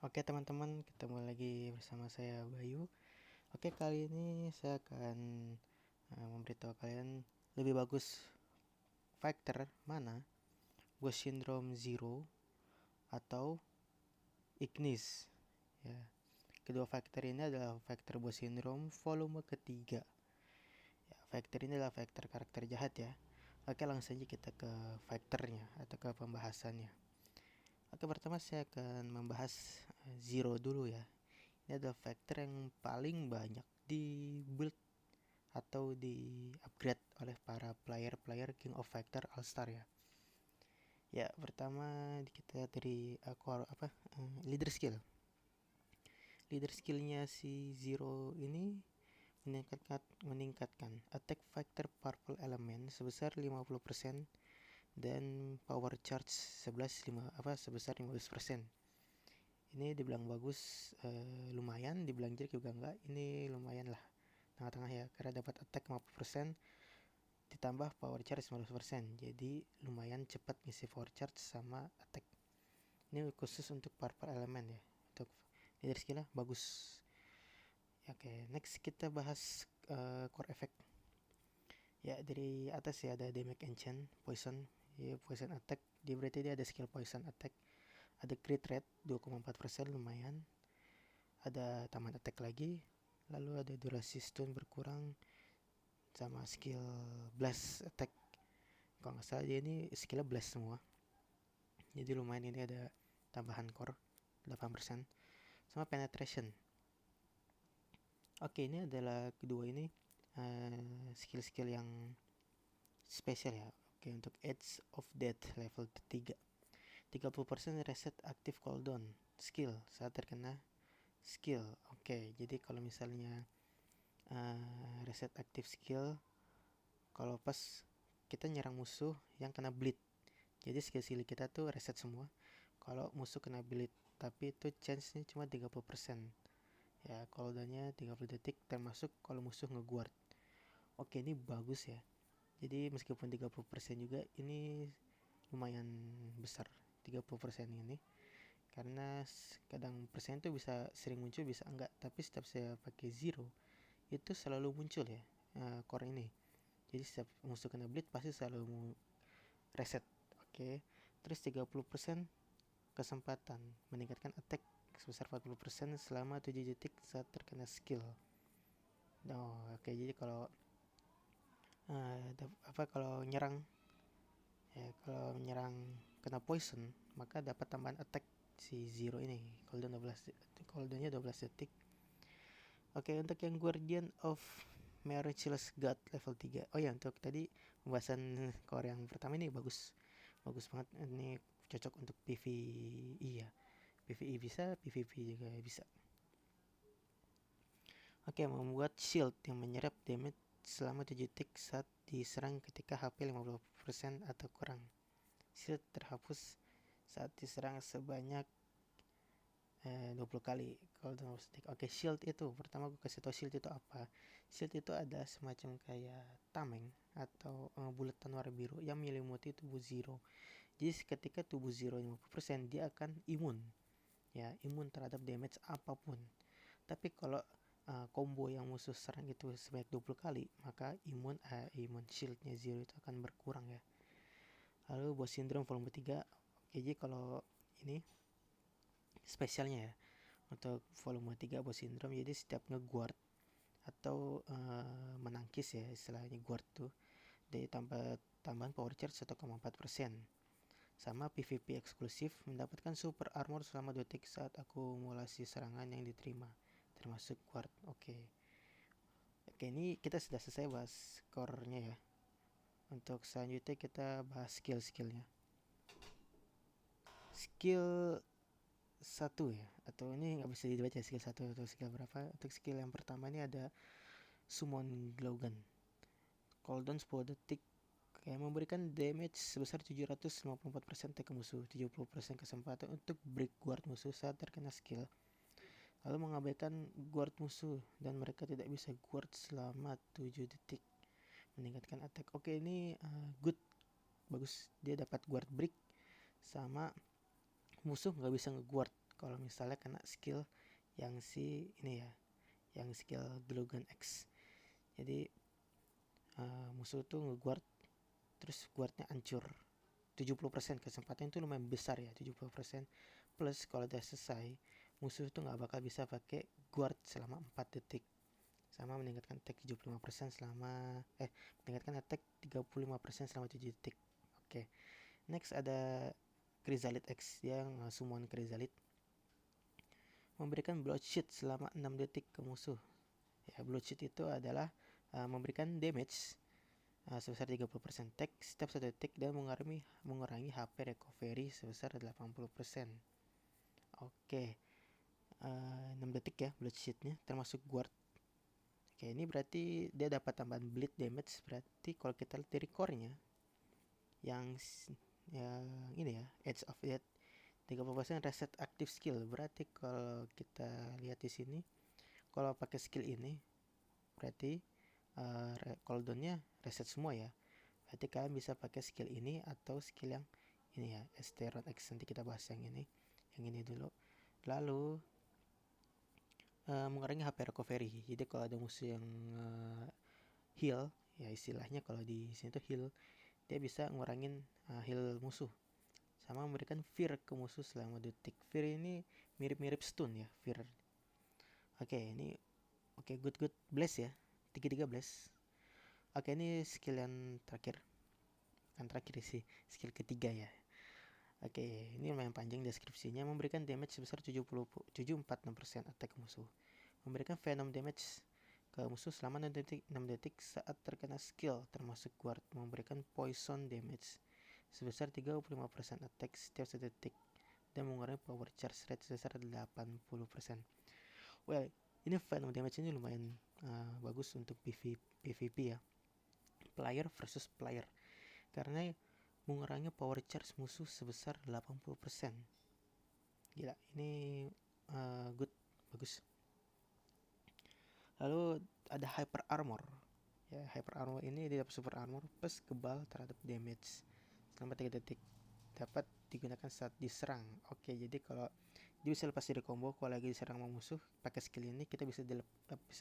Oke teman-teman, ketemu lagi bersama saya Bayu. Oke, kali ini saya akan memberitahu kalian lebih bagus factor mana, Ghost Syndrome Zero atau Ignis. Ya, kedua faktor ini adalah faktor Ghost Syndrome volume ketiga. Ya, faktor ini adalah faktor karakter jahat ya. Oke, langsung saja kita ke faktornya atau ke pembahasannya. Oke, pertama saya akan membahas Zero dulu ya. Ini adalah factor yang paling banyak di build atau di upgrade oleh para player King of Factor All Star ya. Ya, pertama kita dari leader skill. Leader skillnya si Zero ini meningkatkan attack factor purple element sebesar 50% dan power charge sebesar 15%. Ini dibilang bagus, lumayan, dibilang jelek juga enggak. Ini lumayan lah, tengah-tengah ya, karena dapat attack 50% ditambah power charge 15%. Jadi lumayan cepat ngisi power charge sama attack. Ini khusus untuk purple element ya. Untuk leader skillnya bagus. Oke, next kita bahas core effect. Ya, dari atas ya ada damage enchant, poison, ya, poison attack. Dia berarti dia ada skill poison attack. Ada crit rate 2,4%, lumayan. Ada taman attack lagi. Lalu ada durasi stun berkurang sama skill blast attack. Kalau nggak salah dia ini skillnya blast semua. Jadi lumayan, ini ada tambahan core 8% sama penetration. Oke, ini adalah kedua ini skill-skill yang spesial ya. Oke, untuk Edge of Death level 3, 30% reset aktif cooldown skill saat terkena skill. Oke, jadi kalau misalnya reset aktif skill kalau pas kita nyerang musuh yang kena bleed, jadi skill kita tuh reset semua kalau musuh kena bleed, tapi itu chance-nya cuma 30%. Ya, cooldown-nya 30 detik termasuk kalau musuh ngeguard. Oke, ini bagus ya. Jadi meskipun 30% juga ini lumayan besar 30% ini, karena kadang persen itu bisa sering muncul bisa enggak, tapi setiap saya pakai Zero itu selalu muncul ya core ini. Jadi setiap musuh kena bleed pasti selalu reset. Oke. Terus 30% kesempatan meningkatkan attack sebesar 40% selama 7 detik saat terkena skill. Oke, jadi kalau kalau nyerang ya, kalau nyerang kena poison maka dapat tambahan attack si Zero ini. Cooldownnya 12 detik. Oke, untuk yang Guardian of Merciless God level 3. Oh ya, untuk tadi pembahasan core yang pertama ini bagus. Bagus banget. Ini cocok untuk PvE ya. PvE bisa, PvP juga bisa. Oke, membuat shield yang menyerap damage selama 7 detik saat diserang ketika HP 50% atau kurang. Shield terhapus saat diserang sebanyak 20 kali kalau dalam stick. Oke, shield itu pertama gue kasih tau shield itu apa. Shield itu ada semacam kayak tameng atau bulatan warna biru yang menyelimuti tubuh Zero. Jadi ketika tubuh Zero 50% dia akan imun. Ya, imun terhadap damage apapun. Tapi kalau combo yang musuh serang itu sebanyak 20 kali, maka imun shieldnya Zero itu akan berkurang ya. Lalu boss syndrome volume 3. Oke, jadi kalau ini spesialnya ya untuk volume 3 boss syndrome, jadi setiap ngeguard atau menangkis ya istilahnya guard tuh dari tambahan power charge 1,4%. Sama PvP eksklusif mendapatkan super armor selama 2 detik saat akumulasi serangan yang diterima termasuk guard. Oke, ini kita sudah selesai bahas core-nya ya. Untuk selanjutnya kita bahas skill-skillnya. Skill 1 ya, atau ini nggak bisa dibaca skill 1 atau skill berapa. Untuk skill yang pertama ini ada Summon Glowgun. Cooldown 10 detik, kayak memberikan damage sebesar 754% ke musuh, 70% kesempatan untuk break guard musuh saat terkena skill, lalu mengabaikan guard musuh dan mereka tidak bisa guard selama 7 detik, meningkatkan attack. Oke, ini good, bagus. Dia dapat guard break sama musuh nggak bisa ngeguard kalau misalnya kena skill yang si ini ya, yang skill Glogan X. Jadi musuh tuh nge-guard, terus guardnya hancur. 70% kesempatan itu lumayan besar ya, 70%. Plus kalau udah selesai, musuh tuh nggak bakal bisa pakai guard selama 4 detik. Sama meningkatkan attack 75% selama meningkatkan attack 35% selama 7 detik. Oke. Next ada Chrysalid X, yang summon Chrysalid. Memberikan bloodshed selama 6 detik ke musuh. Ya, bloodshed itu adalah memberikan damage sebesar 30% attack setiap 1 detik dan mengurangi HP recovery sebesar 80%. Oke. 6 detik ya bloodshed-nya, termasuk guard. Oke, ini berarti dia dapat tambahan bleed damage. Berarti kalau kita lihat dari core-nya yang ini ya, Edge of Death, 30% reset active skill. Berarti kalau kita lihat di sini, kalau pakai skill ini berarti cooldown-nya reset semua ya. Berarti kalian bisa pakai skill ini atau skill yang ini ya, Esteron X. Nanti kita bahas yang ini dulu. Lalu mengurangi HP recovery. Jadi kalau ada musuh yang heal, ya istilahnya kalau di sini tuh heal, dia bisa ngurangin heal musuh. Sama memberikan fear ke musuh selama detik. Fear ini mirip-mirip stun ya, fear. Oke, ini good bless ya. 3 bless. Oke, ini skill yang terakhir. Yang terakhir sih, skill ketiga ya. Oke, ini lumayan panjang deskripsinya. Memberikan damage sebesar 746% attack musuh. Memberikan venom damage ke musuh selama 6 detik saat terkena skill termasuk guard. Memberikan poison damage sebesar 35% attack setiap 1 detik dan mengurangi power charge rate sebesar 80%. Well, ini venom damage ini lumayan bagus untuk PvP ya, player versus player, karena mengurangi power charge musuh sebesar 80%. Gila, ini good, bagus. Lalu ada hyper armor. Ya, hyper armor ini dia dapat super armor plus kebal terhadap damage selama 3 detik. Dapat digunakan saat diserang. Oke, jadi kalau dia bisa lepas dari combo kalau lagi diserang sama musuh, pakai skill ini kita bisa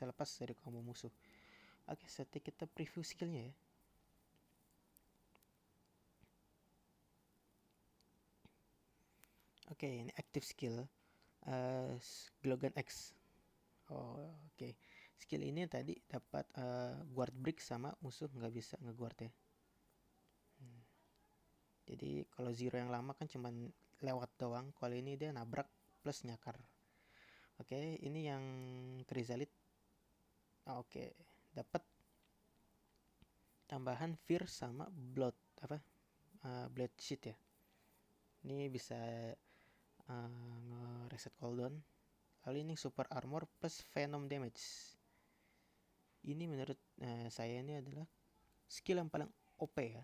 lepas dari combo musuh. Oke, saatnya kita preview skillnya ya. Oke, ini active skill Glogan X. Oke. Skill ini tadi dapat guard break sama musuh nggak bisa ngeguard ya. Jadi kalau zero yang lama kan cuman lewat doang, kalau ini dia nabrak plus nyakar. Oke, ini yang Chrysalid. Oke, dapat tambahan fear sama blood sheet ya. Ini bisa nge-reset cooldown. Lalu ini super armor plus venom damage. Ini menurut saya ini adalah skill yang paling OP ya.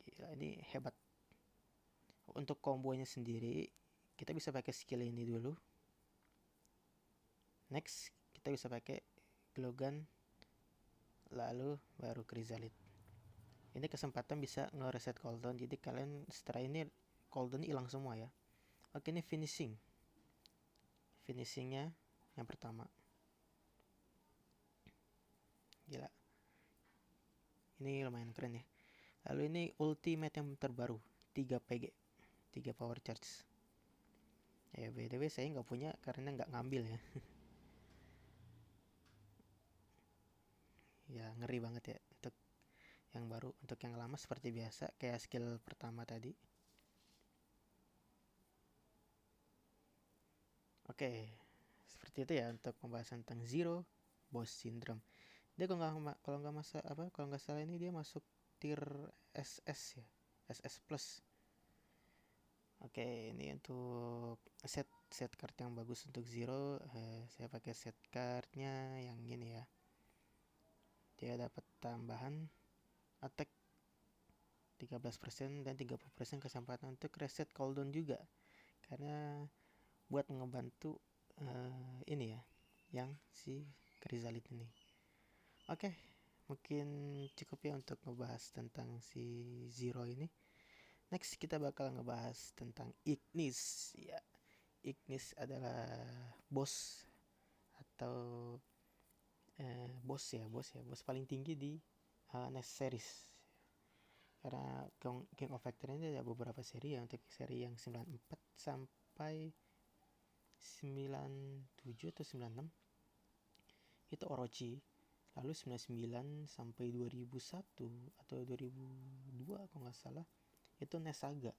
Gila, ini hebat. Untuk kombonya sendiri kita bisa pakai skill ini dulu. Next kita bisa pakai Glogan, lalu baru Chrysalid. Ini kesempatan bisa nge-reset cooldown, jadi kalian setelah ini cooldown hilang semua ya. Oke, ini finishingnya yang pertama. Gila, ini lumayan keren ya. Lalu ini ultimate yang terbaru, 3 PG, 3 power charge. Ya btw saya nggak punya karena nggak ngambil ya. Ya ngeri banget ya untuk yang baru. Untuk yang lama seperti biasa kayak skill pertama tadi. Oke, seperti itu ya untuk pembahasan tentang Zero Boss Syndrome. Dia kalau nggak salah ini dia masuk tier SS ya, SS plus. Oke, ini untuk set card yang bagus untuk Zero. Saya pakai set cardnya yang ini ya. Dia dapat tambahan attack 13% dan 30% kesempatan untuk reset cooldown juga, karena buat ngebantu ini ya, yang si Chrysalid ini. Oke, mungkin cukup ya untuk ngebahas tentang si Zero ini. Next kita bakal ngebahas tentang Ignis ya. Ignis adalah bos atau bos paling tinggi di NES series. Karena King of Factor ini ada beberapa seri ya, untuk seri yang 94 sampai 97 atau 96 itu Orochi, lalu 99 sampai 2001 atau 2002 kalau nggak salah itu NES Saga.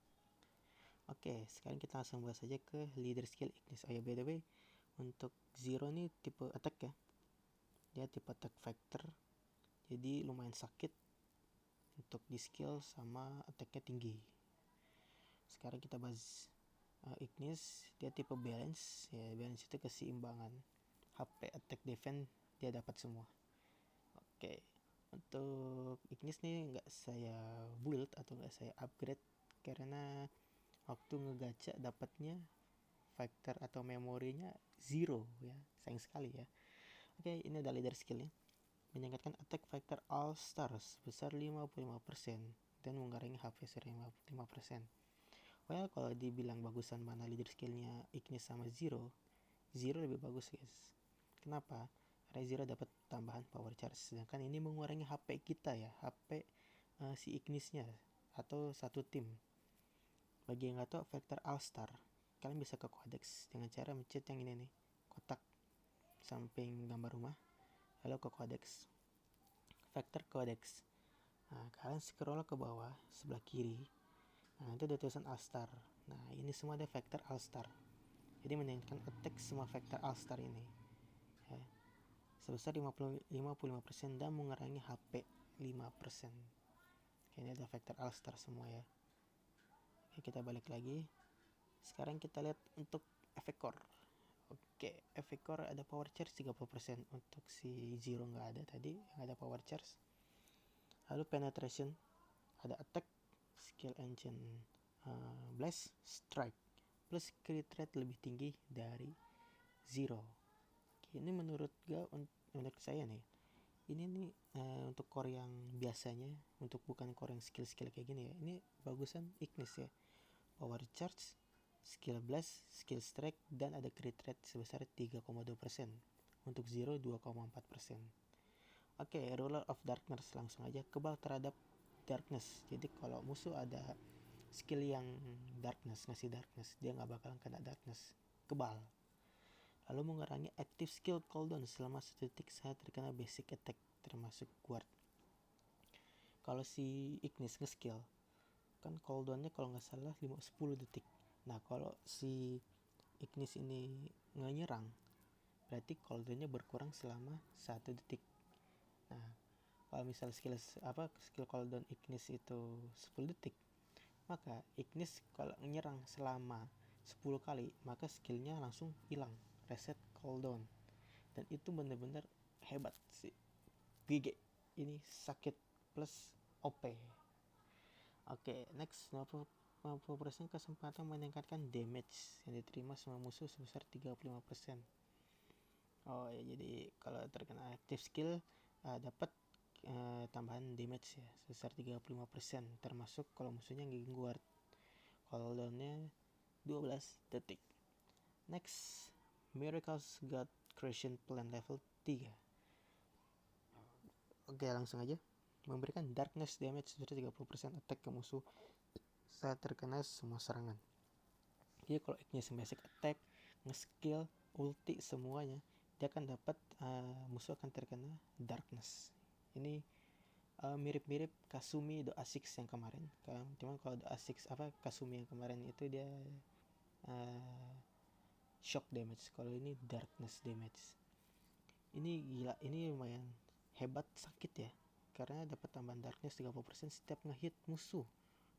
Oke, sekarang kita langsung bahas aja ke leader skill Ignis. Oh ya, by the way, untuk Zero nih tipe attack ya, dia tipe attack factor, jadi lumayan sakit untuk di skill sama attacknya tinggi. Sekarang kita bahas Ignis, dia tipe balance ya. Balance itu keseimbangan, HP, attack, defense dia dapat semua. Oke, untuk Ignis nih nggak saya build atau nggak saya upgrade karena waktu ngegacha dapatnya factor atau memorinya 0 ya, sayang sekali ya. Oke, ini ada leader skillnya, meningkatkan attack factor all stars sebesar 55% dan mengurangi HP secara 55%. Well, kalau dibilang bagusan mana leader skillnya Ignis sama Zero lebih bagus guys. Kenapa? Karena Zero dapat tambahan power charge, sedangkan ini mengurangi HP kita ya, HP si Ignisnya atau satu tim. Bagi yang nggak tahu factor all star, kalian bisa ke codex dengan cara mencet yang ini nih, kotak samping gambar rumah, lalu ke codex, factor codex. Nah, kalian scroll ke bawah sebelah kiri, nah itu ada tulisan all star. Nah, ini semua ada factor all star, jadi meningkatkan attack semua factor all star ini ya, sebesar 55% dan mengurangi HP 5%. Ini ada factor all star semua ya. Oke, kita balik lagi. Sekarang kita lihat untuk efek core. Oke, efek core ada power charge 30%. Untuk si Zero nggak ada tadi, nggak ada power charge. Lalu penetration, ada attack, skill engine, blast, strike, plus crit rate lebih tinggi dari Zero. Oke, ini menurut saya nih, ini nih untuk core yang biasanya, untuk bukan core yang skill-skill kayak gini ya, ini bagusan Ignis ya. Power charge, skill blast, skill strike, dan ada crit rate sebesar 3,2%. Untuk Zero 2,4%. Oke, Ruler of Darkness, langsung aja kebal terhadap darkness. Jadi kalau musuh ada skill yang darkness, ngasih darkness, dia nggak bakalan kena darkness, kebal. Lalu mengurangi active skill cooldown selama 1 detik saat terkena basic attack termasuk guard. Kalau si Ignis nge-skill kan cooldownnya kalau nggak salah 10 detik. Nah, kalau si Ignis ini nge-nyerang, berarti cooldownnya berkurang selama 1 detik. Nah, kalau misal skill cooldown Ignis itu 10 detik, maka Ignis kalau nyerang selama 10 kali, maka skillnya langsung hilang, reset cooldown. Dan itu benar-benar hebat sih. GG, ini sakit plus OP. Oke, next, 50% kesempatan meningkatkan damage yang diterima semua musuh sebesar 35%. Oh ya, jadi kalau terkena active skill dapat tambahan damage ya sebesar 35%, termasuk kalau musuhnya nggak guard. Cooldownnya 12 detik. Next, Miracles God Creation Plan level 3. Oke, langsung aja. Memberikan darkness damage sebesar 30% attack ke musuh saat terkena semua serangan. Jadi kalau Ignis basic attack, nge-skill, ulti semuanya, dia akan dapat musuh akan terkena darkness. Ini mirip-mirip Kasumi Doa 6 yang kemarin kan. Cuman kalau Doa 6 Kasumi yang kemarin itu dia shock damage, kalau ini darkness damage. Ini gila, ini lumayan hebat, sakit ya, karena dapat tambahan darkness 30% setiap ngehit musuh,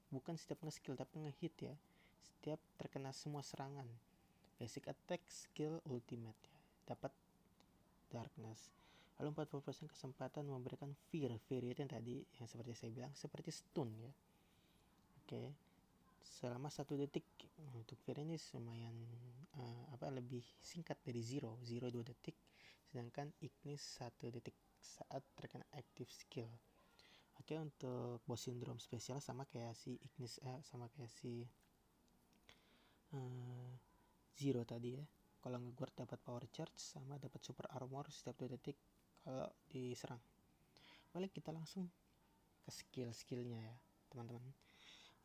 bukan setiap nge-skill tapi ngehit ya, setiap terkena semua serangan, basic attack, skill, ultimate ya, dapat darkness. Lalu 40% kesempatan memberikan fear itu yang tadi yang seperti saya bilang, seperti stun ya. Oke, selama 1 detik. Untuk fear ini lumayan lebih singkat dari Zero 2 detik, sedangkan Ignis 1 detik saat terkena active skill. Oke, untuk boss syndrome spesial sama kayak si Ignis, sama kayak si zero tadi ya. Kalau nge-guard dapat power charge sama dapat super armor setiap 2 detik kalau diserang. Balik kita langsung ke skill-skillnya ya teman-teman.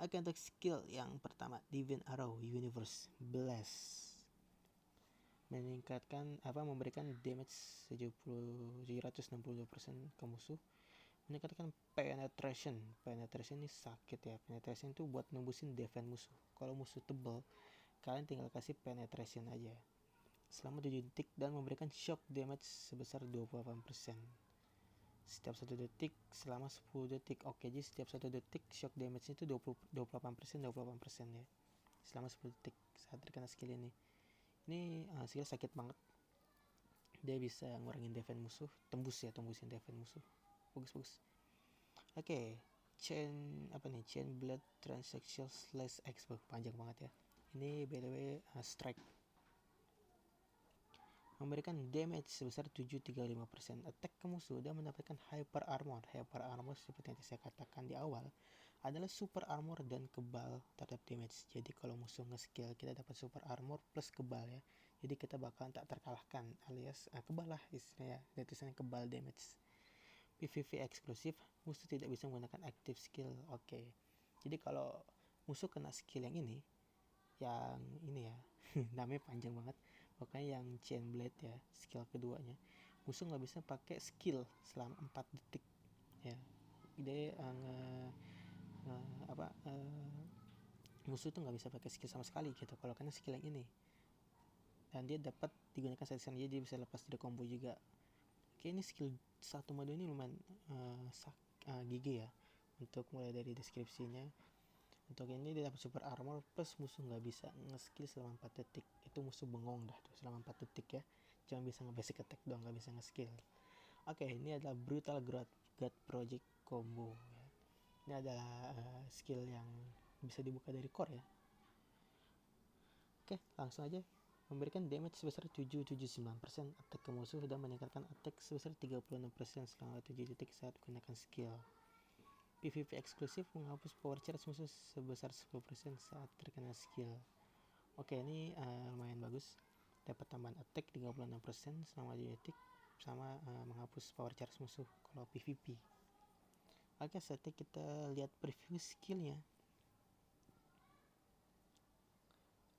Oke, untuk skill yang pertama, Divine Arrow Universe Blast. Memberikan damage 762% ke musuh. Meningkatkan penetration. Penetration ini sakit ya. Penetration itu buat nembusin defense musuh. Kalau musuh tebal, kalian tinggal kasih penetration aja selama 7 detik dan memberikan shock damage sebesar 28% setiap 1 detik selama 10 detik. Oke, jadi setiap 1 detik shock damage itu 28% ya selama 10 detik saat terkena skill ini. Skill sakit banget. Dia bisa ngurangin defense musuh, tembusin defense musuh. Bagus. Oke, chain blade transaction slash x, panjang banget ya. Ini btw strike. Memberikan damage sebesar 735% attack ke musuh dan mendapatkan hyper armor. Hyper armor seperti yang saya katakan di awal adalah super armor dan kebal terhadap damage. Jadi kalau musuh nge-skill kita dapat super armor plus kebal ya. Jadi kita bakalan tak terkalahkan alias kebal lah istilahnya. Tulisannya kebal damage. PvP eksklusif, musuh tidak bisa menggunakan active skill. Oke. Jadi kalau musuh kena skill yang ini ya namanya panjang banget. Pokoknya yang chain blade ya, skill keduanya, musuh nggak bisa pakai skill selama 4 detik ya. Dia musuh tuh nggak bisa pakai skill sama sekali gitu kalau kena skill yang ini, dan dia dapat digunakan saat dia bisa lepas dari combo juga. Oke, ini skill 1 mode ini lumayan gigi ya untuk mulai dari deskripsinya. Untuk ini dia dapat super armor plus musuh nggak bisa nge-skill selama 4 detik. Itu musuh bengong dah tuh selama 4 detik ya. Cuma bisa nge-basic attack doang, nggak bisa nge-skill. Oke, ini adalah Brutal God Project Combo ya. Ini adalah skill yang bisa dibuka dari core ya. Oke, langsung aja. Memberikan damage sebesar 779% attack ke musuh dan meningkatkan attack sebesar 36% selama 7 detik saat gunakan skill. PvP eksklusif menghapus power charge musuh sebesar 10% saat terkena skill. Oke, ini lumayan bagus. Dapat tambahan attack 36% selama 2 detik sama menghapus power charge musuh kalau PvP. Oke, saatnya kita lihat preview skillnya.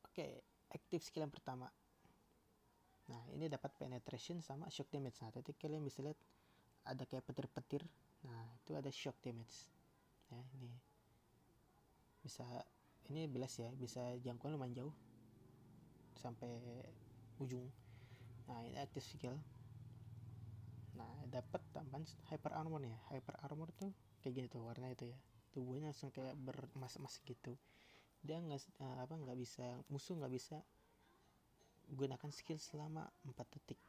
Oke, active skill yang pertama. Nah, ini dapat penetration sama shock damage. Nah, tadi kalian bisa lihat ada kayak petir-petir. Nah, itu ada shock damage. Ya, ini blast ya, bisa jangkauan lumayan jauh sampai ujung. Nah, ini active skill. Nah, dapat tambahan hyper armor ya. Hyper armor tuh kayak gini tuh warna itu ya. Tubuhnya langsung kayak beremas-emas gitu. Dia musuh nggak bisa gunakan skill selama 4 detik.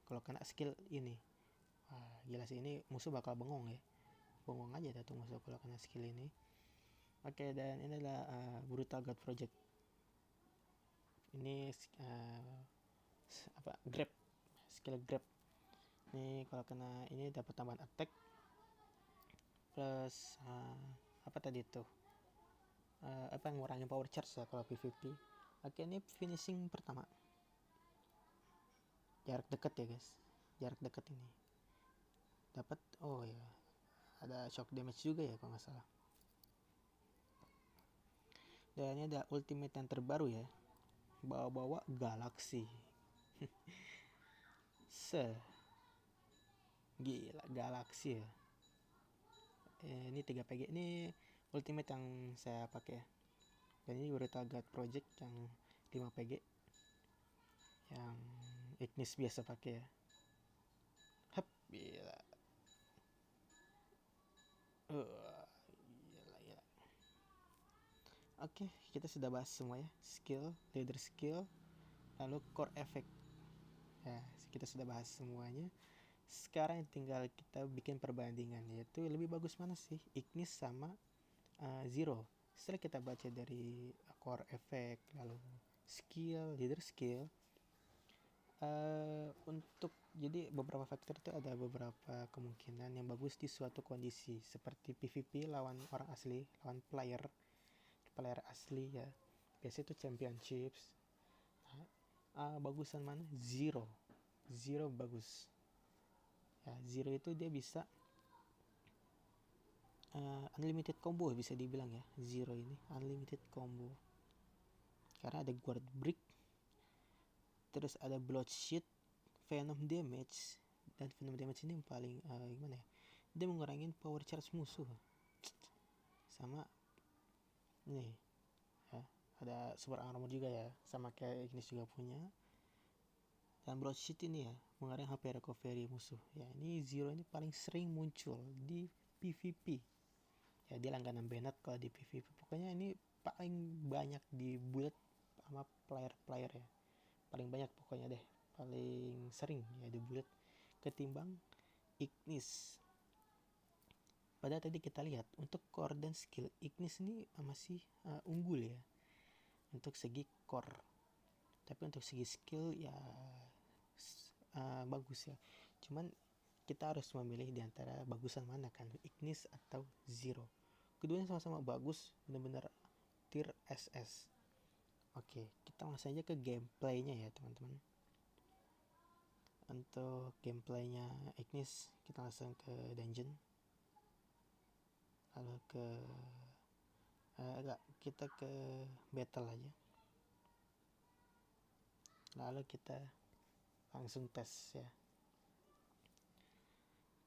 Kalau kena skill ini, wah gila sih, ini musuh bakal bengong ya. Bengong aja dah tuh musuh kalau kena skill ini. Oke, dan ini adalah Brutal God Project. Ini grab, skill grab. Ini kalau kena ini dapat tambahan attack plus ngurangin power charge ya kalau PvP. Oke, ini finishing pertama. Jarak dekat ya guys. Jarak dekat ini. Dapat ada shock damage juga ya kalau nggak salah. Dan ini ada ultimate yang terbaru ya. Bawa-bawa galaksi. Gila, galaksi ya. Ini 3 PG. Ini ultimate yang saya pakai ya. Dan ini Brutal God Project yang 5 PG. Yang Ignis biasa pakai ya. Hap, gila. Gila. Oke, kita sudah bahas semua ya. Skill, leader skill, lalu core effect. Ya, kita sudah bahas semuanya. Sekarang tinggal kita bikin perbandingan, yaitu lebih bagus mana sih Ignis sama Zero. Setelah kita baca dari core effect, lalu skill, leader skill, jadi beberapa faktor itu ada beberapa kemungkinan yang bagus di suatu kondisi, seperti PvP lawan orang asli, lawan player asli ya, biasanya itu championships. Nah, bagusan mana? Zero bagus ya. Zero itu dia bisa unlimited combo bisa dibilang ya. Zero ini unlimited combo karena ada guard brick, terus ada bloodshed, venom damage. Dan venom damage ini yang paling gimana ya, dia mengurangi power charge musuh. Sama nih ya, ada super armor juga ya, sama kayak Ignis juga punya. Dan bloodshed ini ya mengurangi HP recovery musuh ya. Ini Zero ini paling sering muncul di PvP ya, dia langganan Bennett kalau di PvP. Pokoknya ini paling banyak di bullet sama player ya, paling banyak pokoknya deh, paling sering ya di bullet ketimbang Ignis. Padahal tadi kita lihat untuk core dan skill Ignis ini masih unggul ya untuk segi core, tapi untuk segi skill ya bagus ya. Cuman kita harus memilih di antara bagusan mana kan, Ignis atau Zero. Keduanya sama-sama bagus, benar-benar tier SS. Oke, kita langsung aja ke gameplaynya ya teman-teman. Untuk gameplaynya Ignis, kita langsung ke dungeon, lalu kita ke battle aja, lalu kita langsung tes ya.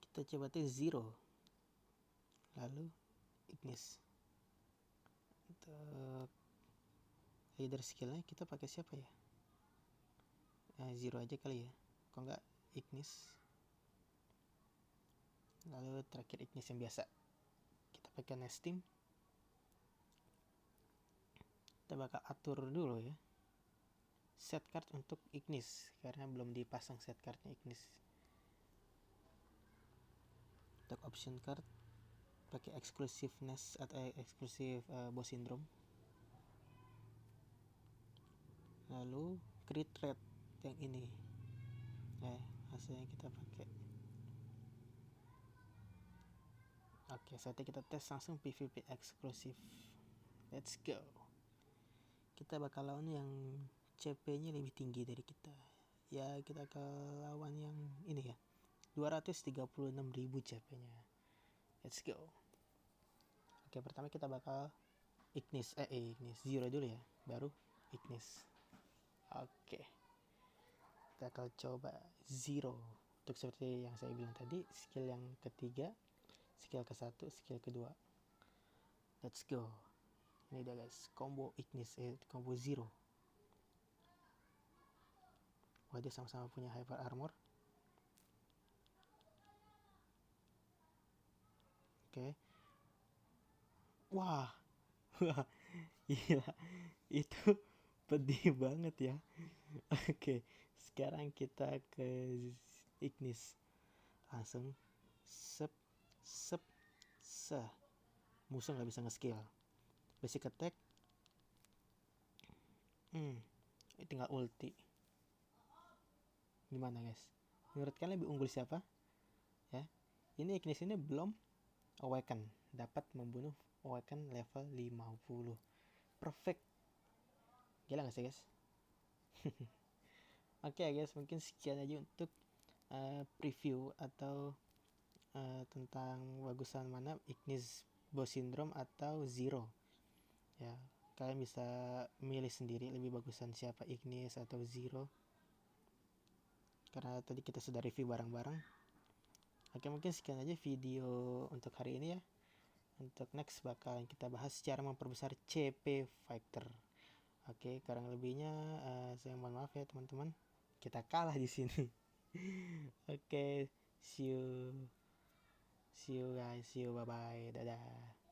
Kita coba tes Zero, lalu Ignis. Untuk leader skillnya kita pakai siapa ya? Zero aja kali ya, kok enggak Ignis. Lalu terakhir Ignis yang biasa, kita pakai Nestim. Kita bakal atur dulu ya set card untuk Ignis karena belum dipasang set cardnya Ignis. Untuk option card pakai exclusiveness atau exclusive boss syndrome, lalu crit rate yang ini hasilnya kita pakai. Oke, saatnya kita tes langsung PvP eksklusif. Let's go. Kita bakal lawan yang CP nya lebih tinggi dari kita ya. Kita akan lawan yang ini ya, 236.000 CP nya. Let's go. Oke, pertama kita bakal Ignis Zero dulu ya, baru Ignis. Oke, kita akan coba Zero. Untuk seperti yang saya bilang tadi, skill yang ketiga, skill ke-1, skill kedua. Let's go. Ini dia guys, combo Ignis, combo Zero. Wah, dia sama-sama punya hyper armor. Oke. Wah, gila, itu pedih banget ya. Oke, sekarang kita ke Ignis. Langsung sep musuh nggak bisa nge-skill. Basic attack tinggal ulti. Gimana guys, menurut kalian lebih unggul siapa ya? Ini Ignis ini belum awaken, dapat membunuh awaken level 50. Perfect, gila gak sih guys? Oke guys, mungkin sekian aja untuk preview atau tentang bagusan mana Ignis Boss Syndrome atau Zero ya. Kalian bisa milih sendiri lebih bagusan siapa, Ignis atau Zero, karena tadi kita sudah review bareng-bareng. Oke, mungkin sekian aja video untuk hari ini ya. Untuk next bakalan kita bahas cara memperbesar CP Fighter. Oke, kurang lebihnya saya mohon maaf ya teman-teman, kita kalah di sini. Oke, see you guys, bye bye, dadah.